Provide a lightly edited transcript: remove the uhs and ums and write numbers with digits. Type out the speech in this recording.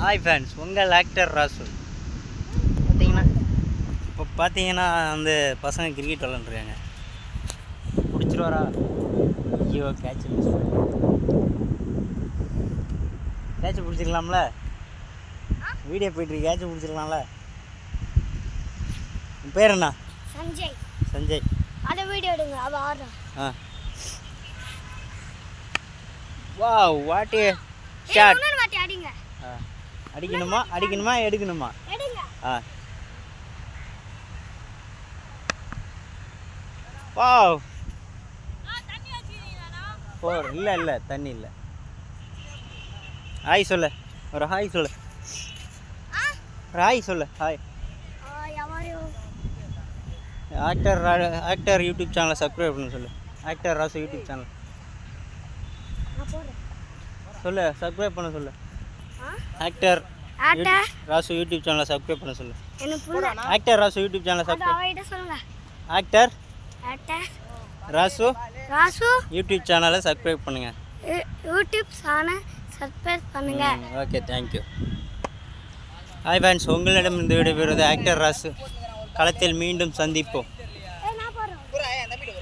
Hi friends, உங்கள் actor Rasu. பார்த்தீங்கன்னா அந்த பசங்க கிரிக்கெட் விளாண்டுருக்காங்க. பிடிச்சிருவாரா? ஐயோ, கேட்ச் பிடிச்சிக்கலாம்ல. வீடியோ போயிட்டுருக்கு, கேட்ச் பிடிச்சிக்கலாம்ல. உன் பேர் என்ன? சஞ்சய். சஞ்சய். அதை வீடியோ எடுங்க, அது ஆடுறா. Wow, what a shot. இன்னொரு வாட்டி அடிங்க. அடிக்கணுமா எடுக்கணுமா? எடுங்க. வாவ். ஃபோர். இல்லை தண்ணி இல்லை. ஹாய் சொல்லு, ஒரு ஹாய் சொல்லு. ஒரு ஹாய் சொல்லு. ஹாய். ஆக்டர் யூடியூப் சேனலை சப்ஸ்கிரைப் பண்ண சொல்லு. ஆக்டர் ராசு யூடியூப் சேனல் சொல்லு, சப்ஸ்கிரைப் பண்ண சொல்லு. ஆக்டர் ராசு யூடியூப் சேனலை சப்ஸ்கிரைப் பண்ண சொல்லு. ஆக்டர் ராசு யூடியூப் சேனலை சப்ஸ்கிரைப். ஆக்டர் ராசு யூடியூப் சேனலை சப்ஸ்கிரைப் பண்ணுங்க. Okay, thank you. ஹாய் ஃப்ரெண்ட்ஸ், உங்களிடம் இந்த வீடியோ பெறுவது ஆக்டர் ராசு. களத்தில் மீண்டும் சந்திப்போம்.